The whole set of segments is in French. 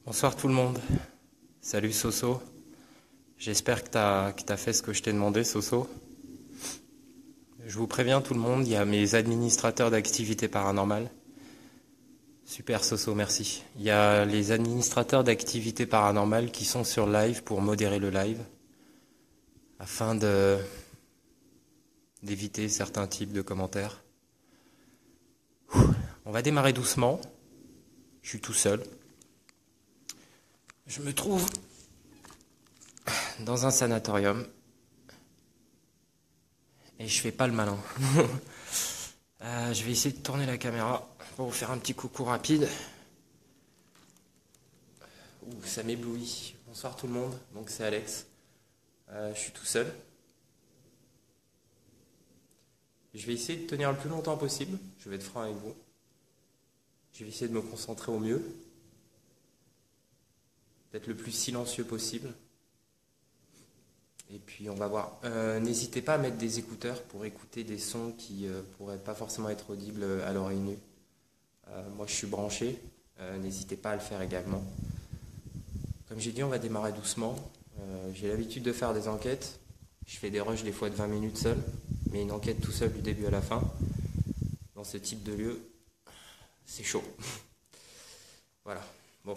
Bonsoir tout le monde. Salut Soso. J'espère que t'as fait ce que je t'ai demandé, Soso. Je vous préviens tout le monde, il y a mes administrateurs d'activités paranormales. Super Soso, merci. Il y a les administrateurs d'activités paranormales qui sont sur live pour modérer le live afin d'éviter certains types de commentaires. On va démarrer doucement. Je suis tout seul. Je me trouve dans un sanatorium et je fais pas le malin. Je vais essayer de tourner la caméra pour vous faire un petit coucou rapide. Ouh, ça m'éblouit. Bonsoir tout le monde, donc c'est Alex. Je suis tout seul. Je vais essayer de tenir le plus longtemps possible. Je vais être franc avec vous. Je vais essayer de me concentrer au mieux. D'être le plus silencieux possible. Et puis on va voir. N'hésitez pas à mettre des écouteurs pour écouter des sons qui pourraient pas forcément être audibles à l'oreille nue. Moi je suis branché. N'hésitez pas à le faire également. Comme j'ai dit, on va démarrer doucement. J'ai l'habitude de faire des enquêtes. Je fais des rushs des fois de 20 minutes seul. Mais une enquête tout seul du début à la fin, dans ce type de lieu, c'est chaud. Voilà. Bon.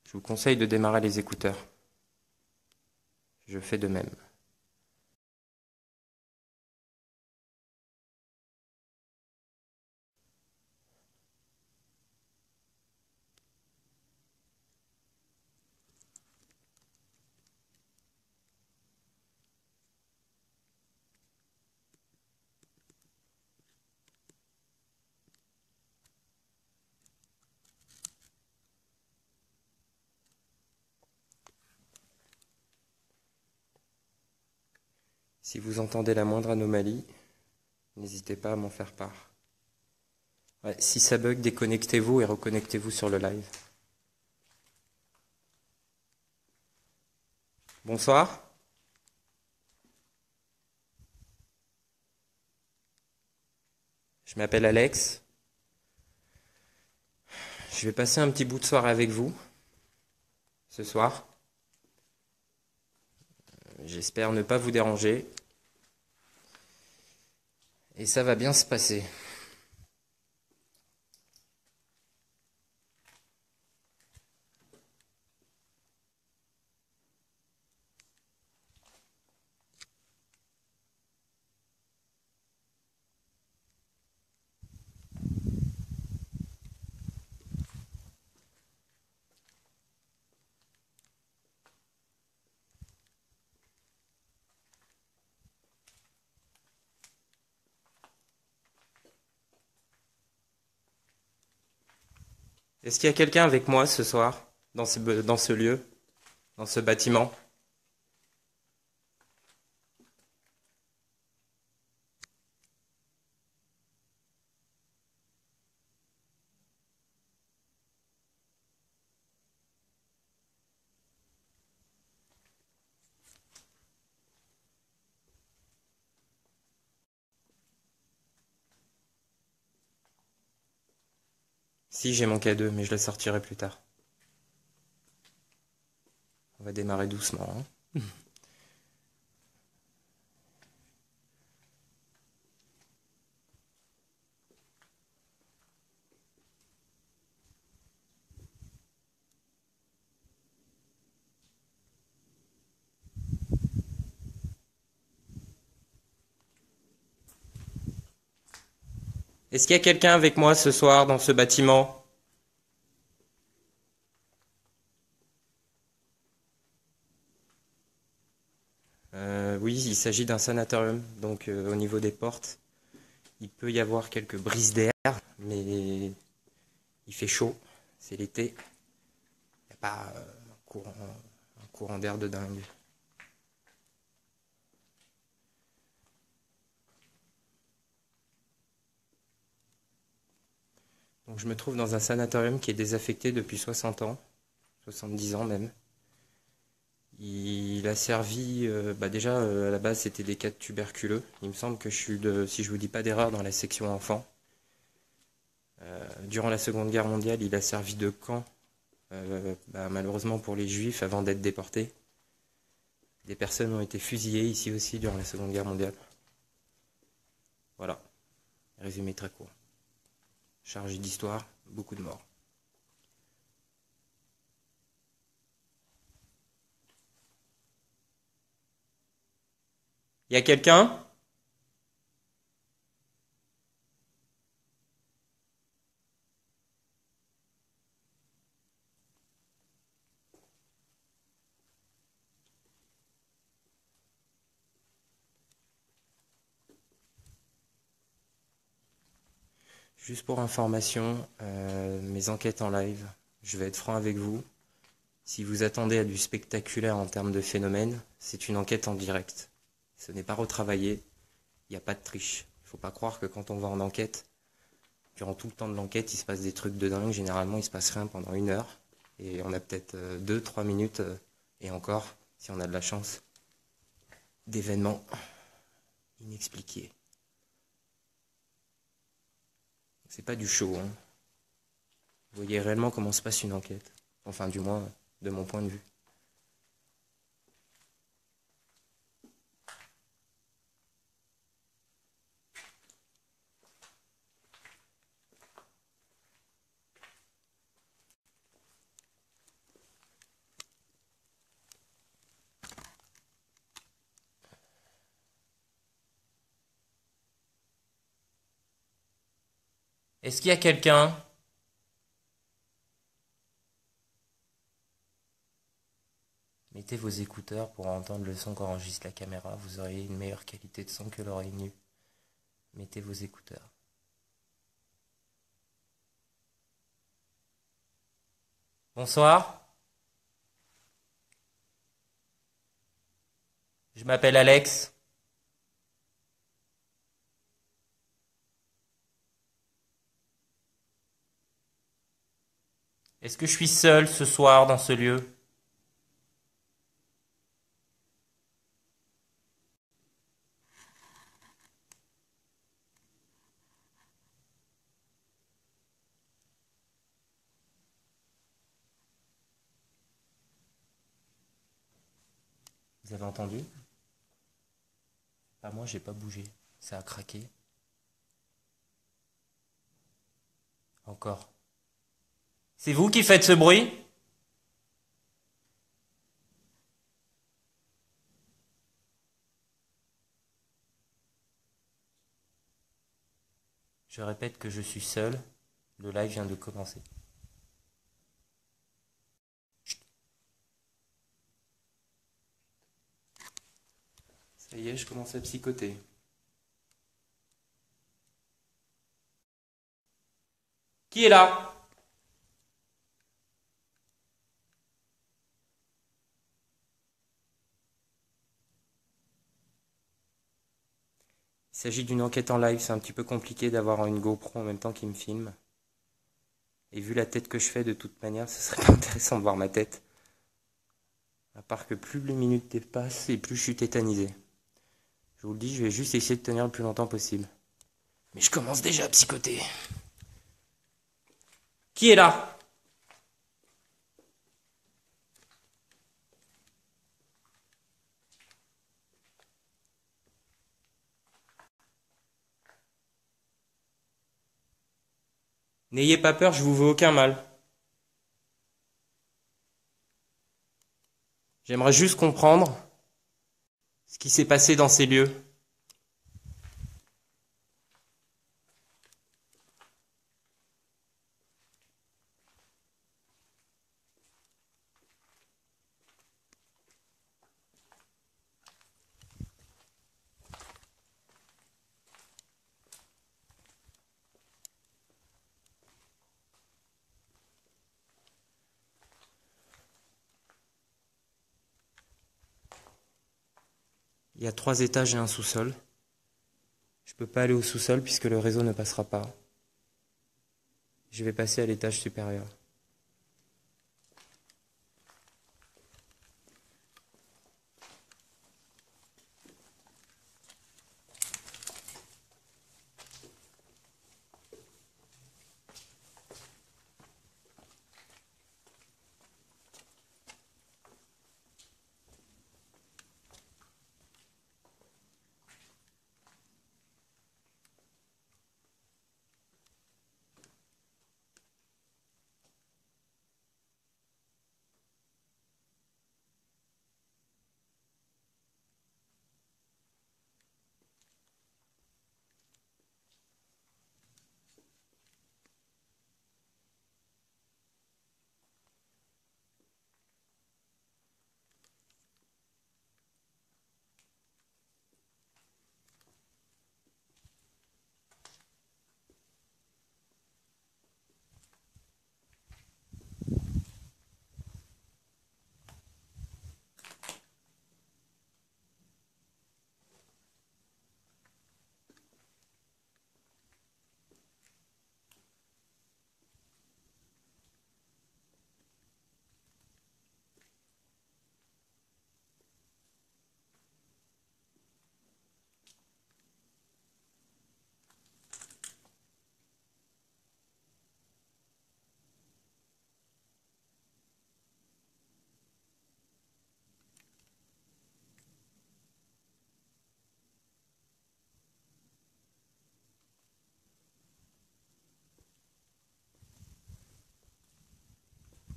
Je vous conseille de démarrer les écouteurs. Je fais de même. Si vous entendez la moindre anomalie, n'hésitez pas à m'en faire part. Ouais, si ça bug, déconnectez-vous et reconnectez-vous sur le live. Bonsoir. Je m'appelle Alex. Je vais passer un petit bout de soirée avec vous, ce soir. J'espère ne pas vous déranger. Et ça va bien se passer. Est-ce qu'il y a quelqu'un avec moi ce soir, dans ce lieu, dans ce bâtiment ? Si, j'ai mon K2, mais je le sortirai plus tard. On va démarrer doucement. Hein. Est-ce qu'il y a quelqu'un avec moi ce soir dans ce bâtiment ? Oui, il s'agit d'un sanatorium, donc au niveau des portes, il peut y avoir quelques brises d'air, mais il fait chaud, c'est l'été, il n'y a pas un courant d'air de dingue. Donc je me trouve dans un sanatorium qui est désaffecté depuis 60 ans, 70 ans même. Il a servi, déjà à la base c'était des cas de tuberculeux. Il me semble que je suis si je vous dis pas d'erreur, dans la section enfants. Durant la Seconde Guerre mondiale, il a servi de camp, malheureusement pour les Juifs, avant d'être déportés. Des personnes ont été fusillées ici aussi durant la Seconde Guerre mondiale. Voilà, résumé très court. Chargé d'histoire, beaucoup de morts. Y a quelqu'un? Juste pour information, mes enquêtes en live, je vais être franc avec vous. Si vous attendez à du spectaculaire en termes de phénomène, c'est une enquête en direct. Ce n'est pas retravaillé, il n'y a pas de triche. Il ne faut pas croire que quand on va en enquête, durant tout le temps de l'enquête, il se passe des trucs de dingue. Généralement, il se passe rien pendant 1 heure. Et on a peut-être 2-3 minutes, et encore, si on a de la chance, d'événements inexpliqués. C'est pas du show, hein. Vous voyez réellement comment se passe une enquête. Enfin, du moins, de mon point de vue. Est-ce qu'il y a quelqu'un? Mettez vos écouteurs pour entendre le son qu'enregistre la caméra. Vous aurez une meilleure qualité de son que l'oreille nue. Mettez vos écouteurs. Bonsoir. Je m'appelle Alex. Est-ce que je suis seul ce soir dans ce lieu? Vous avez entendu? Pas moi, j'ai pas bougé. Ça a craqué. Encore. C'est vous qui faites ce bruit? Je répète que je suis seul. Le live vient de commencer. Chut. Ça y est, je commence à psychoter. Qui est là? Il s'agit d'une enquête en live, c'est un petit peu compliqué d'avoir une GoPro en même temps qui me filme. Et vu la tête que je fais, de toute manière, ce serait pas intéressant de voir ma tête. À part que plus les minutes dépassent et plus je suis tétanisé. Je vous le dis, je vais juste essayer de tenir le plus longtemps possible. Mais je commence déjà à psychoter. Qui est là? N'ayez pas peur, je vous veux aucun mal. J'aimerais juste comprendre ce qui s'est passé dans ces lieux. Il y a 3 étages et un sous-sol. Je peux pas aller au sous-sol puisque le réseau ne passera pas. Je vais passer à l'étage supérieur.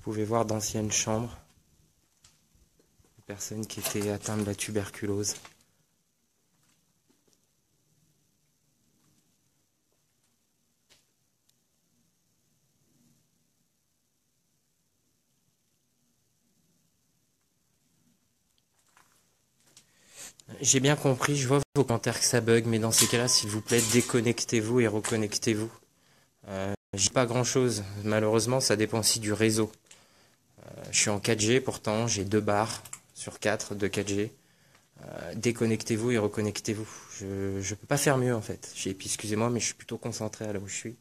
pouvez voir d'anciennes chambres. Des personnes qui étaient atteintes de la tuberculose. J'ai bien compris, je vois vos commentaires que ça bug, mais dans ces cas-là, s'il vous plaît, déconnectez-vous et reconnectez-vous. J'ai pas grand-chose, malheureusement, ça dépend aussi du réseau. Je suis en 4G, pourtant, j'ai 2 barres sur 4 de 4G. Déconnectez-vous et reconnectez-vous. Je peux pas faire mieux, en fait. Et puis, excusez-moi, mais je suis plutôt concentré à là où je suis.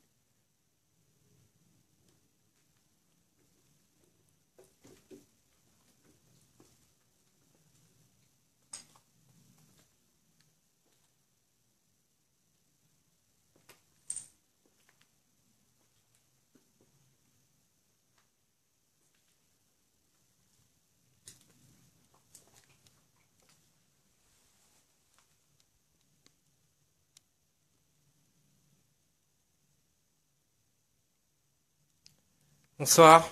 Bonsoir.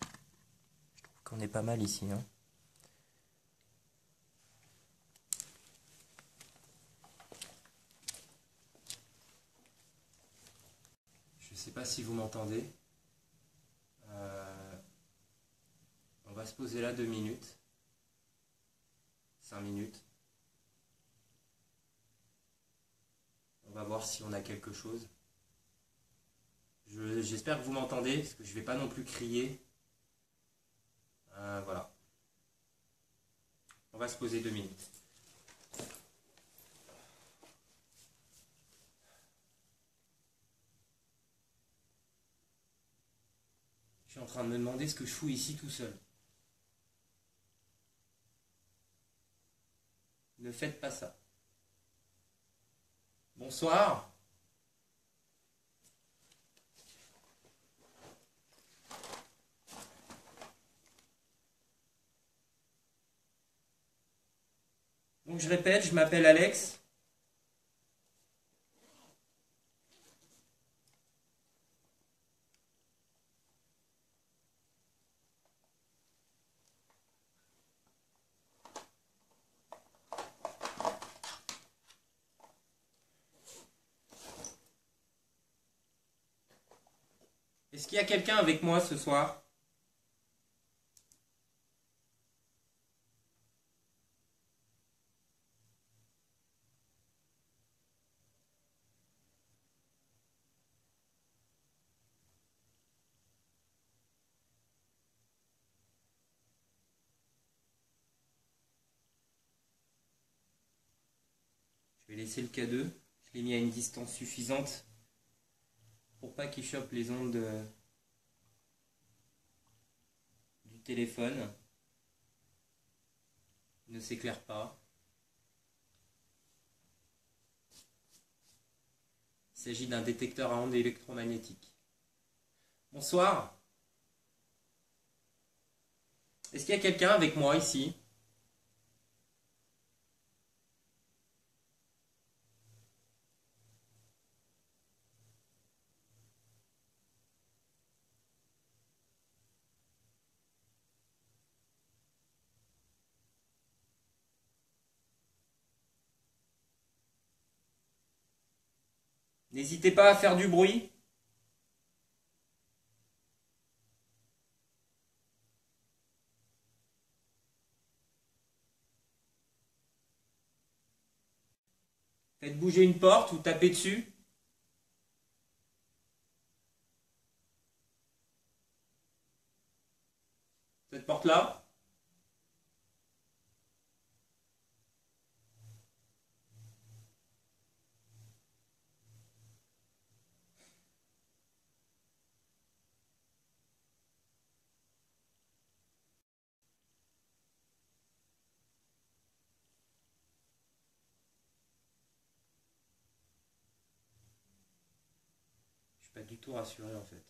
Je trouve qu'on est pas mal ici, hein. Je sais pas si vous m'entendez. On va se poser là 2 minutes. 5 minutes. On va voir si on a quelque chose. J'espère que vous m'entendez, parce que je vais pas non plus crier. Voilà. On va se poser 2 minutes. Je suis en train de me demander ce que je fous ici tout seul. Ne faites pas ça. Bonsoir. Donc je répète, je m'appelle Alex. Est-ce qu'il y a quelqu'un avec moi ce soir? Je vais laisser le K2. Je l'ai mis à une distance suffisante pour pas qu'il chope les ondes du téléphone. Il ne s'éclaire pas. Il s'agit d'un détecteur à ondes électromagnétiques. Bonsoir. Est-ce qu'il y a quelqu'un avec moi ici? N'hésitez pas à faire du bruit. Faites bouger une porte ou tapez dessus. Cette porte-là. Je suis pas du tout rassuré en fait.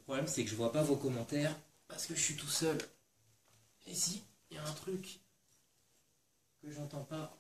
problème, c'est que je vois pas vos commentaires parce que je suis tout seul. Et si, il y a un truc que j'entends pas.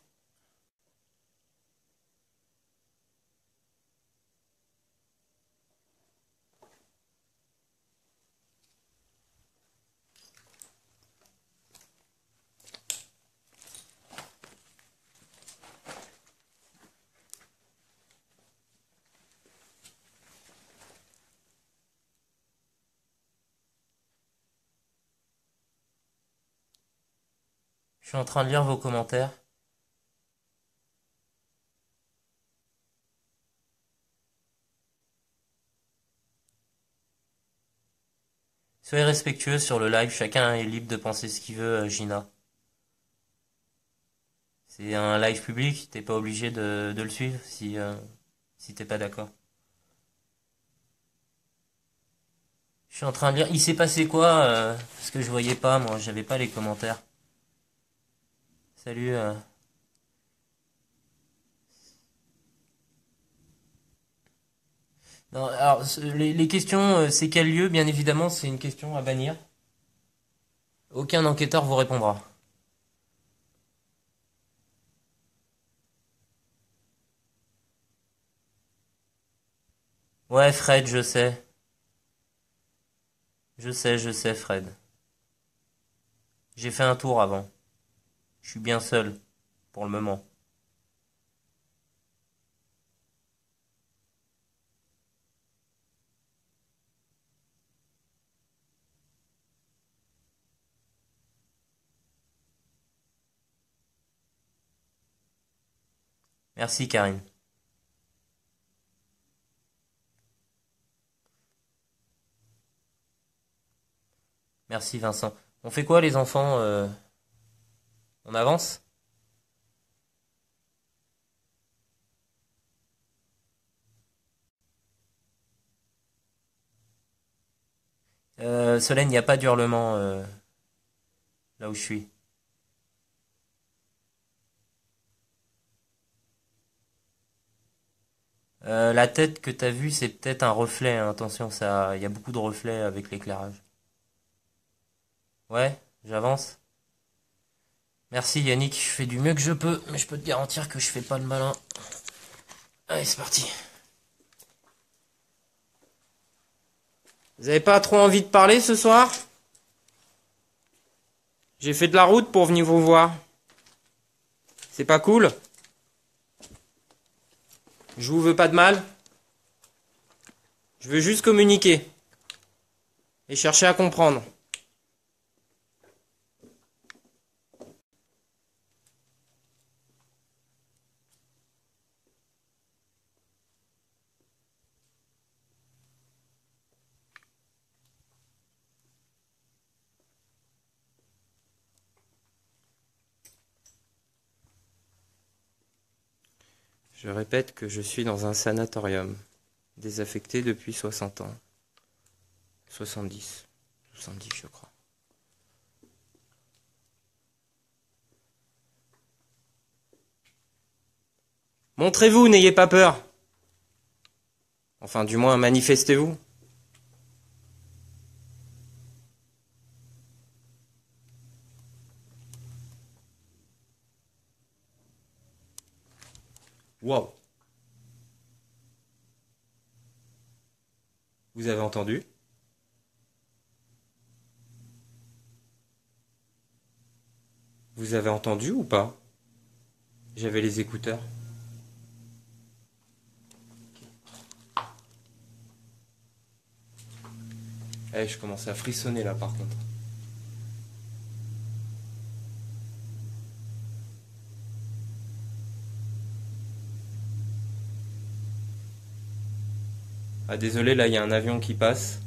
Je suis en train de lire vos commentaires. Soyez respectueux sur le live, chacun est libre de penser ce qu'il veut, Gina. C'est un live public, t'es pas obligé de le suivre si t'es pas d'accord. Je suis en train de lire. Il s'est passé quoi parce que je voyais pas, moi, j'avais pas les commentaires. Salut. Non, alors, les questions, c'est quel lieu? Bien évidemment, c'est une question à bannir. Aucun enquêteur vous répondra. Ouais, Fred, je sais. Je sais, Fred. J'ai fait un tour avant. Je suis bien seul, pour le moment. Merci, Karine. Merci, Vincent. On fait quoi, les enfants on avance? Solène, il n'y a pas d'hurlement là où je suis. La tête que t'as vue, c'est peut-être un reflet, hein. Attention, ça, il y a beaucoup de reflets avec l'éclairage. Ouais, j'avance. Merci Yannick, je fais du mieux que je peux, mais je peux te garantir que je fais pas le malin. Allez, c'est parti. Vous avez pas trop envie de parler ce soir? J'ai fait de la route pour venir vous voir. C'est pas cool? Je vous veux pas de mal? Je veux juste communiquer. Et chercher à comprendre. Je répète que je suis dans un sanatorium, désaffecté depuis 60 ans. 70. 70, je crois. Montrez-vous, n'ayez pas peur. Enfin, du moins, manifestez-vous. Wow. Vous avez entendu? Vous avez entendu ou pas? J'avais les écouteurs. Eh, je commence à frissonner là par contre. Ah désolé, là il y a un avion qui passe.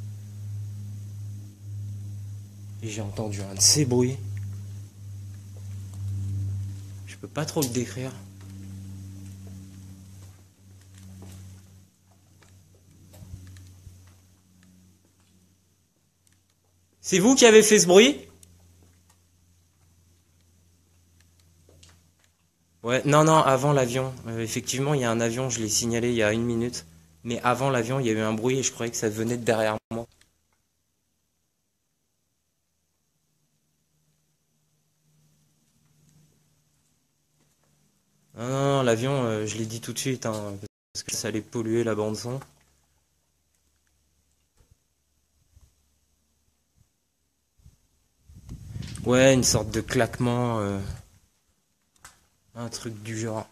Et j'ai entendu un de ces bruits. Je peux pas trop le décrire. C'est vous qui avez fait ce bruit? Ouais, non, non, avant l'avion. Effectivement, il y a un avion, je l'ai signalé il y a 1 minute. Mais avant l'avion, il y a eu un bruit et je croyais que ça venait de derrière moi. Ah non, l'avion, je l'ai dit tout de suite, hein, parce que ça allait polluer la bande son. Ouais, une sorte de claquement, un truc du genre.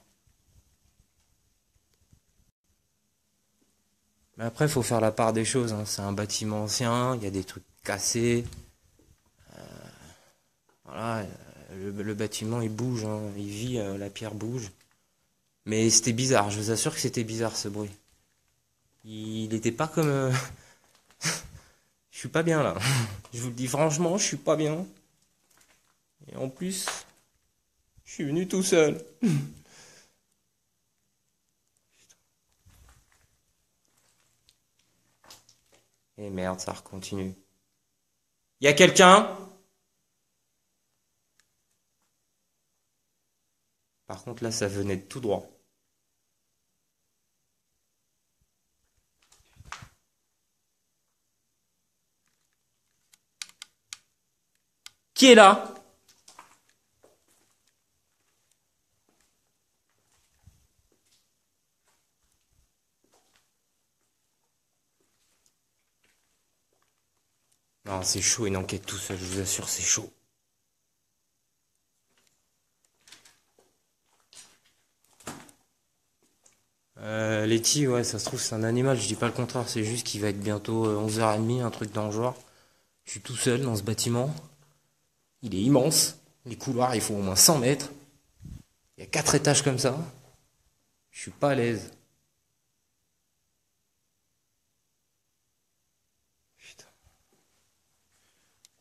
Mais après, faut faire la part des choses, hein. C'est un bâtiment ancien, il y a des trucs cassés. Voilà, le bâtiment il bouge, hein, il vit, la pierre bouge. Mais c'était bizarre, je vous assure que c'était bizarre ce bruit. Il n'était pas comme. Je suis pas bien là. Je vous le dis franchement, je suis pas bien. Et en plus, je suis venu tout seul. Et merde, ça recontinue. Y a quelqu'un? Par contre là, ça venait de tout droit. Qui est là? Non, c'est chaud, une enquête tout seul, je vous assure, c'est chaud. Letty, ouais, ça se trouve, c'est un animal, je dis pas le contraire, c'est juste qu'il va être bientôt 11h30, un truc dans le genre. Je suis tout seul dans ce bâtiment. Il est immense. Les couloirs, il faut au moins 100 mètres. Il y a 4 étages comme ça. Je suis pas à l'aise. Putain.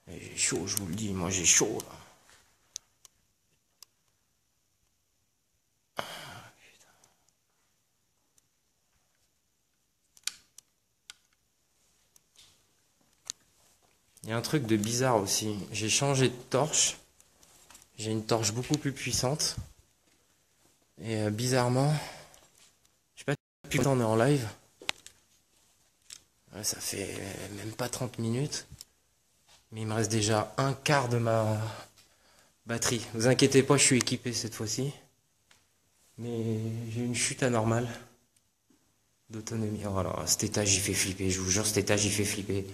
J'ai chaud, je vous le dis, moi j'ai chaud là. Il y a un truc de bizarre aussi. J'ai changé de torche. J'ai une torche beaucoup plus puissante. Et bizarrement, je sais pas depuis quand on est en live. Ouais, ça fait même pas 30 minutes. Mais il me reste déjà un quart de ma batterie. Vous inquiétez pas, je suis équipé cette fois-ci. Mais j'ai une chute anormale d'autonomie. Oh là, cet étage il fait flipper, je vous jure, cet étage il fait flipper.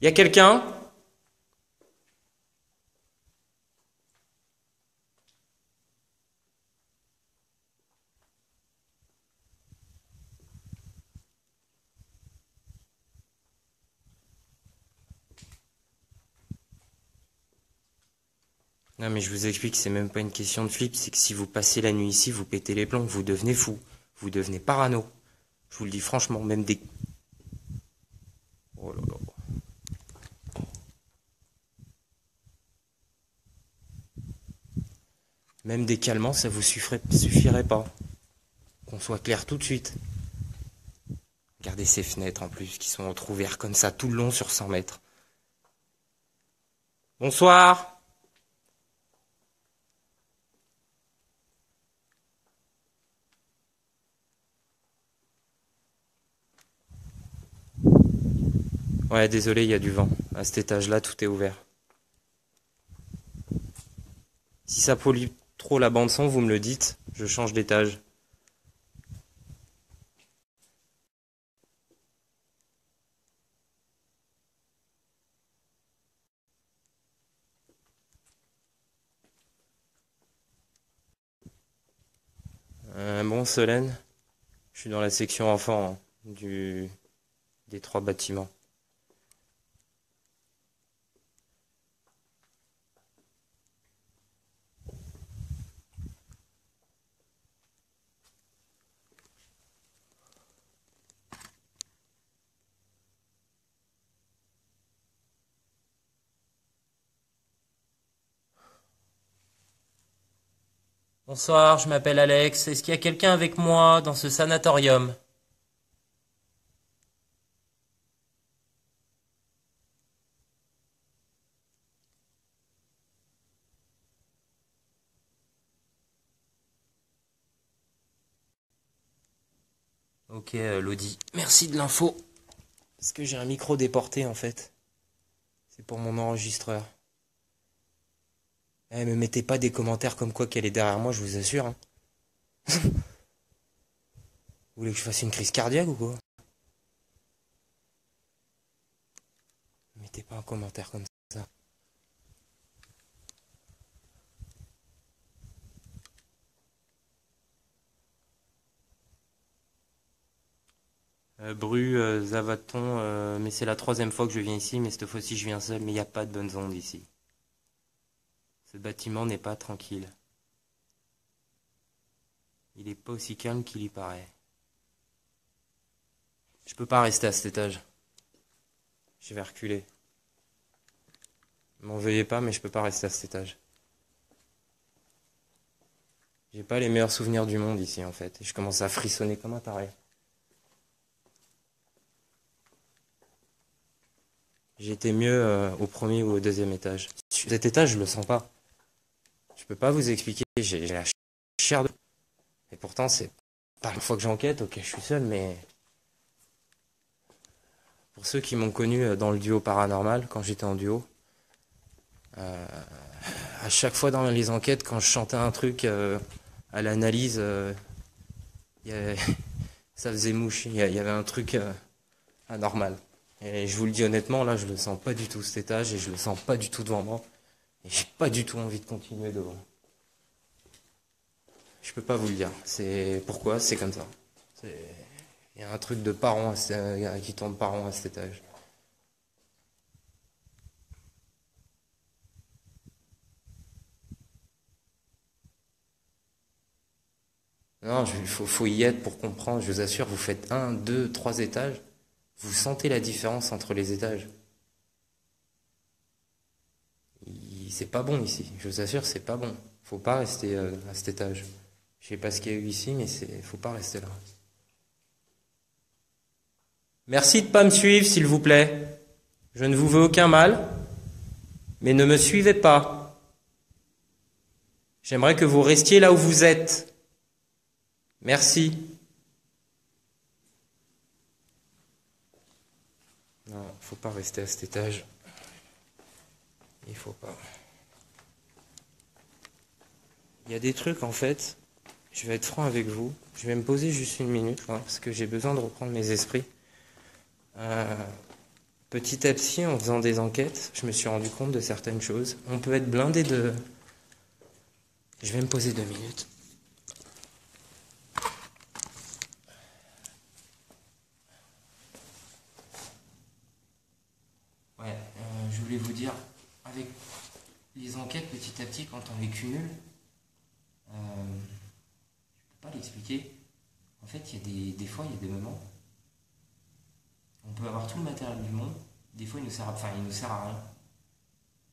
Y a quelqu'un? Non mais je vous explique, c'est même pas une question de flip, c'est que si vous passez la nuit ici, vous pétez les plombs, vous devenez fou, vous devenez parano. Je vous le dis franchement, même des... Oh là là. Même des calmants, ça vous suffirait pas. Qu'on soit clair tout de suite. Regardez ces fenêtres en plus, qui sont entrouvertes comme ça tout le long sur 100 mètres. Bonsoir! Ouais, désolé, il y a du vent. À cet étage-là, tout est ouvert. Si ça pollue trop la bande son, vous me le dites, je change d'étage. Bon, Solène, je suis dans la section enfant hein, des 3 bâtiments. Bonsoir, je m'appelle Alex. Est-ce qu'il y a quelqu'un avec moi dans ce sanatorium? Ok, Lodi. Merci de l'info. Parce que j'ai un micro déporté en fait. C'est pour mon enregistreur. Eh, me mettez pas des commentaires comme quoi qu'elle est derrière moi, je vous assure, hein. Vous voulez que je fasse une crise cardiaque ou quoi? Mettez pas un commentaire comme ça. Zavaton, mais c'est la troisième fois que je viens ici, mais cette fois-ci je viens seul, mais il n'y a pas de bonnes ondes ici. Ce bâtiment n'est pas tranquille. Il n'est pas aussi calme qu'il y paraît. Je peux pas rester à cet étage. Je vais reculer. M'en veuillez pas, mais je peux pas rester à cet étage. J'ai pas les meilleurs souvenirs du monde ici en fait. Et je commence à frissonner comme un taré. J'étais mieux au premier ou au deuxième étage. Cet étage, je le sens pas. Je peux pas vous expliquer. J'ai la chair de... Et pourtant, c'est pas la fois que j'enquête. Ok, je suis seul, mais... Pour ceux qui m'ont connu dans le duo paranormal, quand j'étais en duo, à chaque fois dans les enquêtes, quand je chantais un truc à l'analyse, ça faisait mouche. Il y avait un truc anormal. Et je vous le dis honnêtement, là, je le sens pas du tout cet étage et je le sens pas du tout devant moi. Et j'ai pas du tout envie de continuer devant. Je peux pas vous le dire. C'est pourquoi c'est comme ça. Il y a un truc de pas rond qui tourne pas rond à cet étage. Non, faut y être pour comprendre. Je vous assure, vous faites 1, 2, 3 étages, vous sentez la différence entre les étages. C'est pas bon ici. Je vous assure, c'est pas bon. Faut pas rester à cet étage. Je sais pas ce qu'il y a eu ici, mais faut pas rester là. Merci de pas me suivre, s'il vous plaît. Je ne vous veux aucun mal, mais ne me suivez pas. J'aimerais que vous restiez là où vous êtes. Merci. Non, faut pas rester à cet étage. Il faut pas. Il y a des trucs en fait, je vais être franc avec vous. Je vais me poser juste une minute là, parce que j'ai besoin de reprendre mes esprits. Petit à petit, en faisant des enquêtes, je me suis rendu compte de certaines choses. On peut être blindé de... Je vais me poser 2 minutes. Ouais, je voulais vous dire, avec les enquêtes, petit à petit, quand on les cumule, je ne peux pas l'expliquer. En fait, il y a des fois, il y a des moments, on peut avoir tout le matériel du monde, des fois, il nous sert à rien.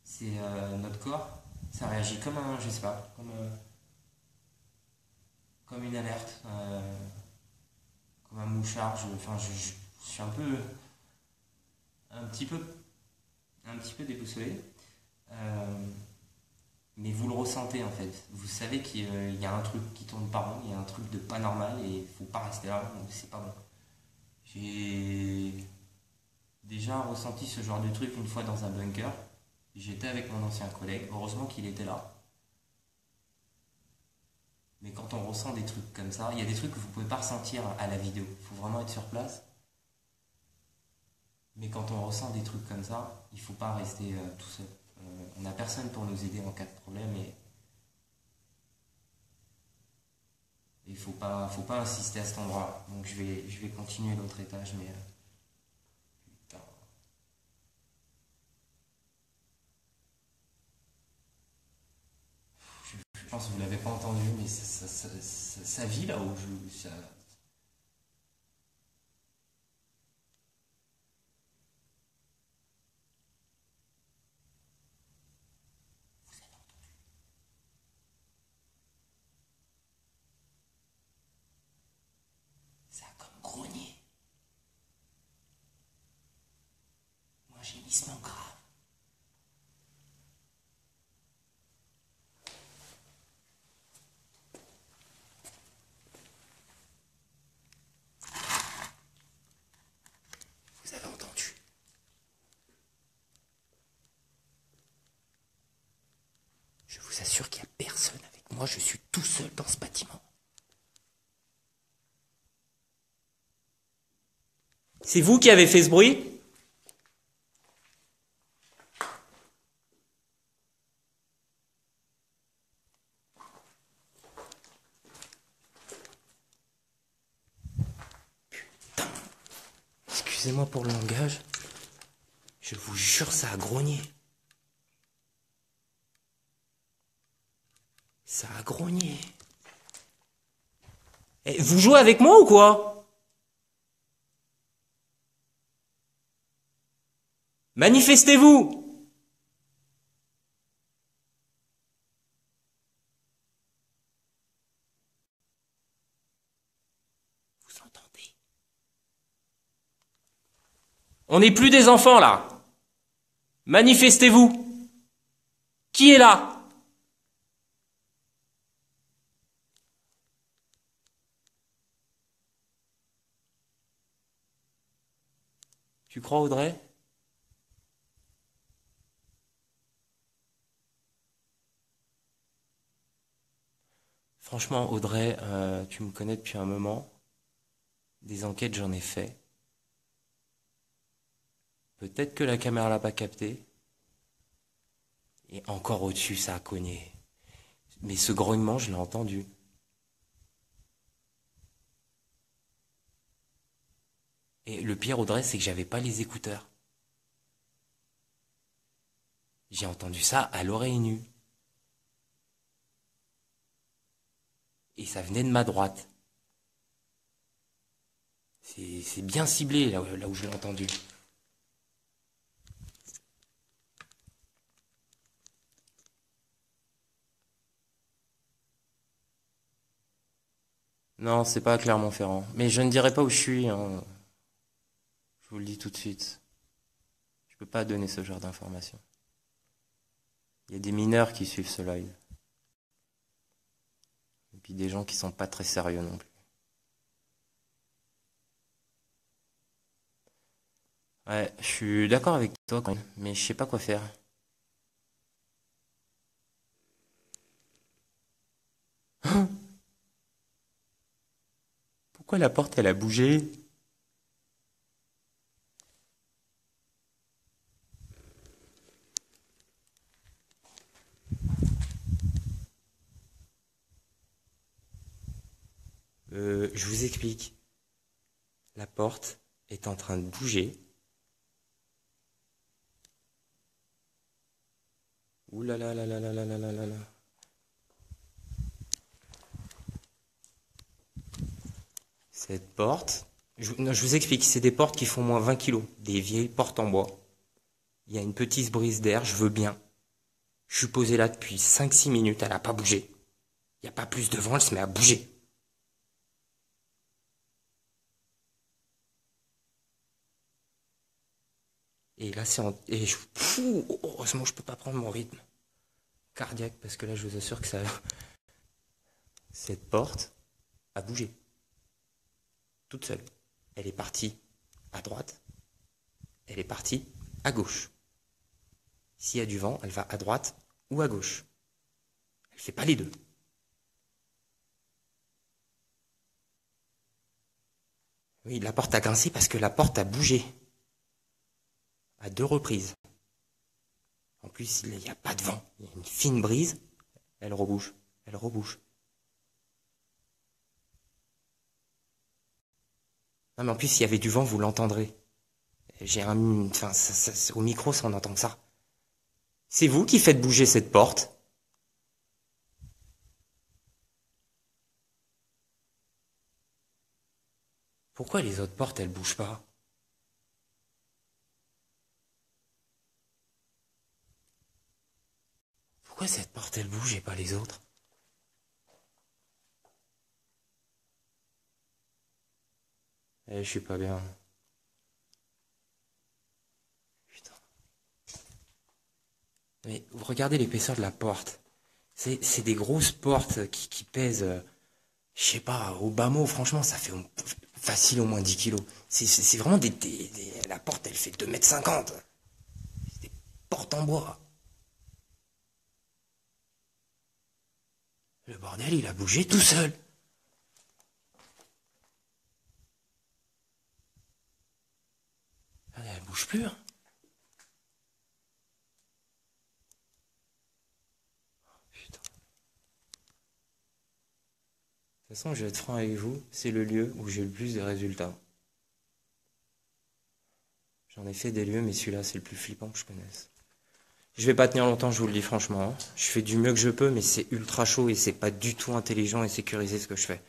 C'est notre corps, ça réagit comme un, je sais pas, comme une alerte, comme un mouchard. Je suis un petit peu déboussolé. Mais vous le ressentez en fait. Vous savez qu'il y a un truc qui tourne pas rond, il y a un truc de pas normal et il faut pas rester là, donc c'est pas bon. J'ai déjà ressenti ce genre de truc une fois dans un bunker. J'étais avec mon ancien collègue, heureusement qu'il était là. Mais quand on ressent des trucs comme ça, il y a des trucs que vous pouvez pas ressentir à la vidéo. Il faut vraiment être sur place. Mais quand on ressent des trucs comme ça, il faut pas rester tout seul. On n'a personne pour nous aider en cas de problème et il faut pas insister à cet endroit-là. Donc je vais continuer l'autre étage, mais putain. Je pense que vous l'avez pas entendu, mais ça vit là où ça... Ça a comme grogné. Moi, gémissement grave. Vous avez entendu? Moi, je suis tout seul dans ce bâtiment. C'est vous qui avez fait ce bruit ? Putain. Excusez-moi pour le langage. Je vous jure, ça a grogné. Ça a grogné. Eh, vous jouez avec moi ou quoi? Manifestez-vous! Vous entendez? On n'est plus des enfants là. Manifestez-vous. Qui est là? Tu crois, Audrey? Franchement, Audrey, tu me connais depuis un moment. Des enquêtes, j'en ai fait. Peut-être que la caméra l'a pas capté. Et encore au-dessus, ça a cogné. Mais ce grognement, je l'ai entendu. Et le pire, Audrey, c'est que j'avais pas les écouteurs. J'ai entendu ça à l'oreille nue. Et ça venait de ma droite. C'est bien ciblé là où je l'ai entendu. Non, c'est pas à Clermont-Ferrand. Mais je ne dirai pas où je suis, hein. Je vous le dis tout de suite. Je peux pas donner ce genre d'informations. Il y a des mineurs qui suivent ce live. Et puis des gens qui sont pas très sérieux non plus. Ouais, je suis d'accord avec toi quand même, mais je sais pas quoi faire. Pourquoi la porte elle a bougé? Je vous explique. La porte est en train de bouger. Ouh là là là là là là là là là là. Cette porte, non, je vous explique, c'est des portes qui font moins 20 kilos, des vieilles portes en bois. Il y a une petite brise d'air, je veux bien. Je suis posé là depuis 5-6 minutes, elle n'a pas bougé. Il n'y a pas plus de vent, elle se met à bouger. Et là, heureusement, je peux pas prendre mon rythme cardiaque, parce que là, je vous assure que ça... Cette porte a bougé. Toute seule. Elle est partie à droite. Elle est partie à gauche. S'il y a du vent, elle va à droite ou à gauche. Elle fait pas les deux. Oui, la porte a grincé parce que la porte a bougé. À 2 reprises. En plus, il n'y a pas de vent. Il y a une fine brise. Elle rebouge. Elle rebouge. Non, mais en plus, s'il y avait du vent, vous l'entendrez. Enfin, au micro, ça, on entend que ça. C'est vous qui faites bouger cette porte. Pourquoi les autres portes, elles bougent pas? Pourquoi cette porte, elle bouge et pas les autres? Eh, je suis pas bien. Putain. Mais vous regardez l'épaisseur de la porte. C'est des grosses portes qui pèsent, je sais pas, au bas mot, franchement, ça fait facile au moins 10 kilos. C'est vraiment la porte, elle fait 2,50 m. C'est des portes en bois. Le bordel, il a bougé tout seul. Elle bouge plus. Hein. Putain. De toute façon, je vais être franc avec vous, c'est le lieu où j'ai le plus de résultats. J'en ai fait des lieux, mais celui-là, c'est le plus flippant que je connaisse. Je vais pas tenir longtemps, je vous le dis franchement. Hein. Je fais du mieux que je peux, mais c'est ultra chaud et c'est pas du tout intelligent et sécurisé ce que je fais.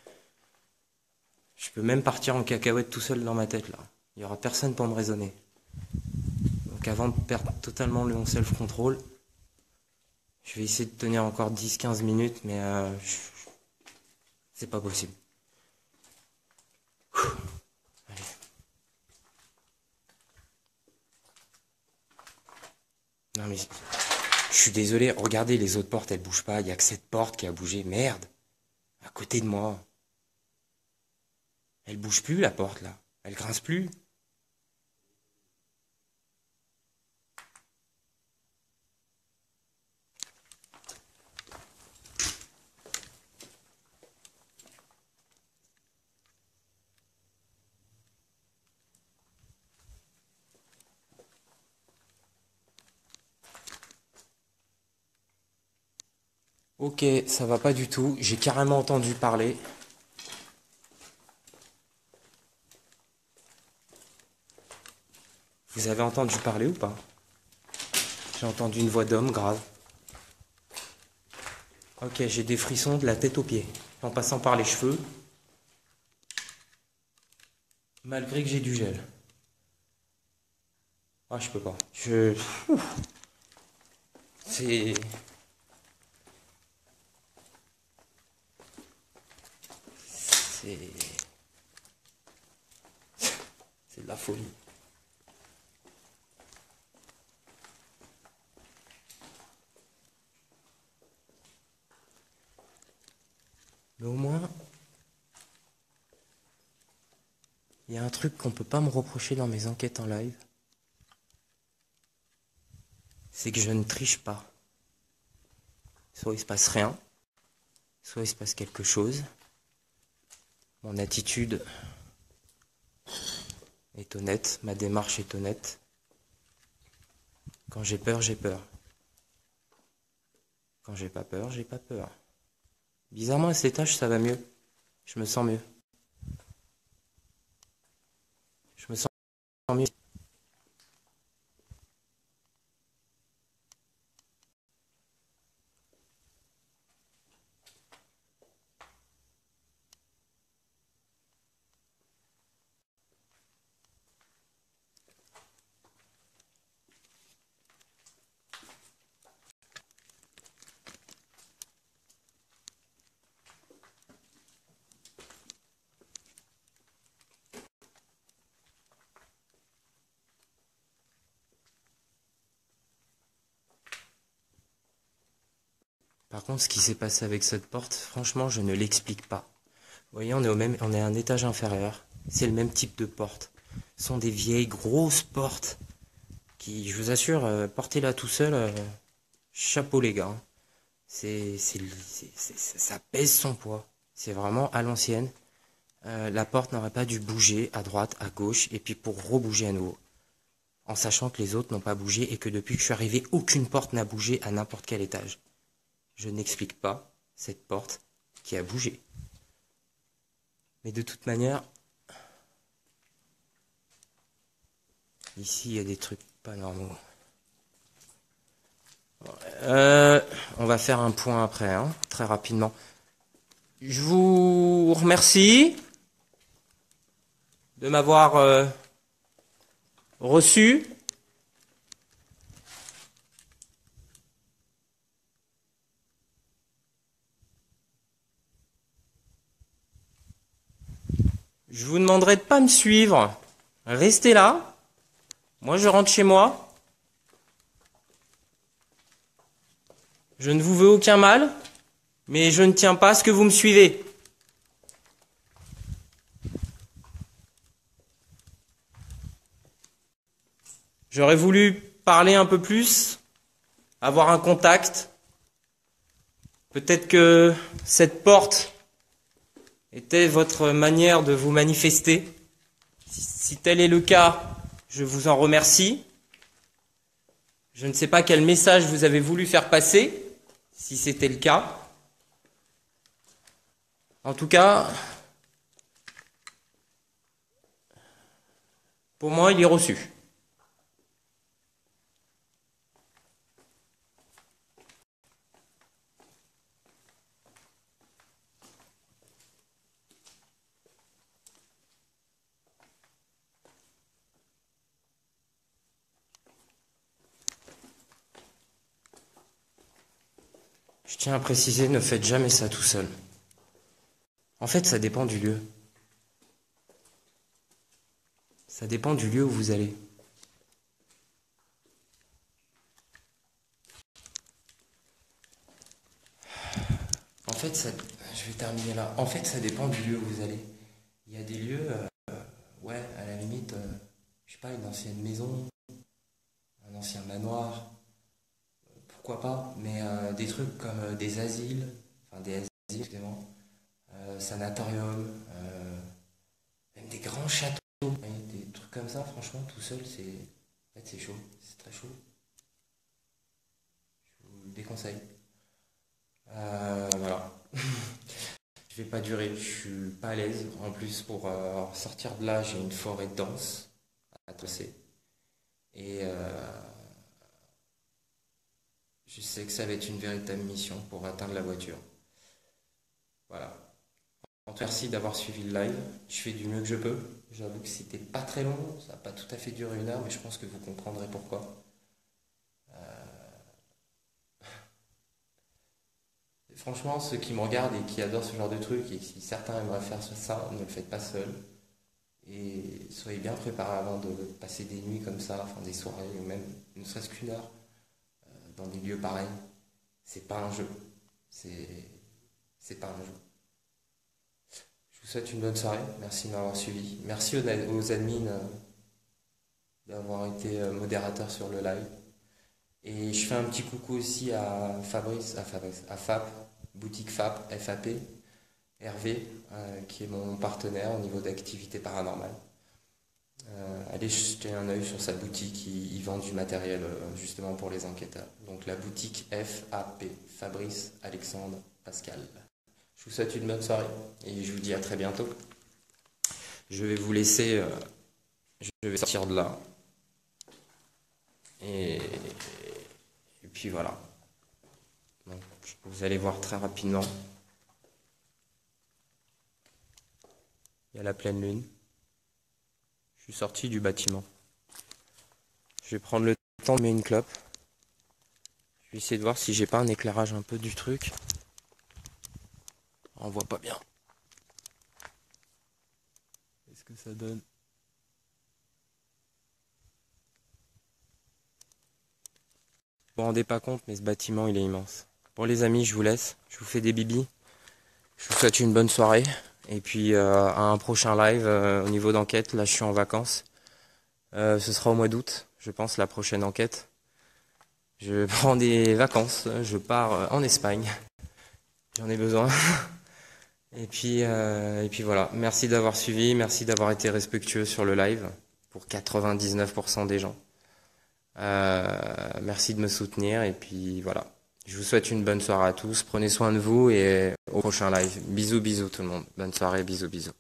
Je peux même partir en cacahuète tout seul dans ma tête, là. Il y aura personne pour me raisonner. Donc avant de perdre totalement le self-control, je vais essayer de tenir encore 10-15 minutes, mais c'est pas possible. Allez. Non mais, je suis désolé, regardez les autres portes, elles bougent pas, il n'y a que cette porte qui a bougé, merde. À côté de moi. Elle bouge plus la porte là, elle grince plus. Ok, ça va pas du tout. J'ai carrément entendu parler. Vous avez entendu parler ou pas? J'ai entendu une voix d'homme grave. Ok, j'ai des frissons de la tête aux pieds, en passant par les cheveux, malgré que j'ai du gel. Ah, je peux pas. C'est... C'est... C'est de la folie. Mais au moins, il y a un truc qu'on peut pas me reprocher dans mes enquêtes en live. C'est que je ne triche pas. Soit il se passe rien, soit il se passe quelque chose. Mon attitude est honnête, ma démarche est honnête. Quand j'ai peur, j'ai peur. Quand j'ai pas peur, j'ai pas peur. Bizarrement, à cet âge, ça va mieux. Je me sens mieux. Je me sens mieux. Par contre, ce qui s'est passé avec cette porte, franchement, je ne l'explique pas. Vous voyez, on est à un étage inférieur. C'est le même type de porte. Ce sont des vieilles grosses portes qui, je vous assure, portez-la tout seul, chapeau les gars. Ça pèse son poids. C'est vraiment à l'ancienne. La porte n'aurait pas dû bouger à droite, à gauche, et puis pour rebouger à nouveau. En sachant que les autres n'ont pas bougé et que depuis que je suis arrivé, aucune porte n'a bougé à n'importe quel étage. Je n'explique pas cette porte qui a bougé. Mais de toute manière, ici il y a des trucs pas normaux. On va faire un point après, hein, très rapidement. Je vous remercie de m'avoir reçu. Je vous demanderai de pas me suivre. Restez là. Moi, je rentre chez moi. Je ne vous veux aucun mal, mais je ne tiens pas à ce que vous me suivez. J'aurais voulu parler un peu plus, avoir un contact, Peut-être que cette porte était votre manière de vous manifester. Si tel est le cas, je vous en remercie. Je ne sais pas quel message vous avez voulu faire passer, si c'était le cas. En tout cas, pour moi, il est reçu. Je tiens à préciser, ne faites jamais ça tout seul. En fait, ça dépend du lieu. Ça dépend du lieu où vous allez. En fait, je vais terminer là. En fait, ça dépend du lieu où vous allez. Il y a des lieux, ouais, à la limite, je sais pas, une ancienne maison, un ancien manoir, pourquoi pas, mais des trucs comme des asiles, enfin des asiles, excusez-moi, sanatorium, même des grands châteaux, des trucs comme ça, franchement, tout seul, en fait, c'est chaud, c'est très chaud. Je vous le déconseille. Voilà. Je vais pas durer, je suis pas à l'aise. En plus, pour sortir de là, j'ai une forêt dense à traverser. Et je sais que ça va être une véritable mission pour atteindre la voiture. Voilà. Merci d'avoir suivi le live. Je fais du mieux que je peux. J'avoue que c'était pas très long, ça n'a pas tout à fait duré 1 heure, mais je pense que vous comprendrez pourquoi. Franchement, ceux qui me regardent et qui adorent ce genre de truc, et si certains aimeraient faire ça, ne le faites pas seul. Et soyez bien préparés avant de passer des nuits comme ça, enfin des soirées, ou même ne serait-ce qu'1 heure dans des lieux pareils. C'est pas un jeu. C'est pas un jeu. Je vous souhaite une bonne soirée. Merci de m'avoir suivi. Merci aux admins d'avoir été modérateurs sur le live. Et je fais un petit coucou aussi à FAP, boutique FAP, FAP, Hervé, qui est mon partenaire au niveau d'activité paranormale. Allez jeter un œil sur sa boutique, il vend du matériel justement pour les enquêteurs. Donc la boutique FAP, Fabrice, Alexandre, Pascal. Je vous souhaite une bonne soirée et je vous dis à très bientôt. Je vais vous laisser, je vais sortir de là. Et puis voilà. Donc, vous allez voir très rapidement. Il y a la pleine lune. Je suis sorti du bâtiment. Je vais prendre le temps de mettre une clope. Je vais essayer de voir si j'ai pas un éclairage un peu du truc. On voit pas bien. Qu'est-ce que ça donne? Vous vous rendez pas compte, mais ce bâtiment il est immense. Bon les amis, je vous laisse. Je vous fais des bibis. Je vous souhaite une bonne soirée. Et puis à un prochain live au niveau d'enquête. Là je suis en vacances. Ce sera au mois d'août, je pense, la prochaine enquête. Je prends des vacances. Je pars en Espagne. J'en ai besoin. Et puis voilà. Merci d'avoir suivi. Merci d'avoir été respectueux sur le live. Pour 99% des gens. Merci de me soutenir. Et puis voilà. Je vous souhaite une bonne soirée à tous. Prenez soin de vous et au prochain live. Bisous, bisous tout le monde. Bonne soirée, bisous, bisous.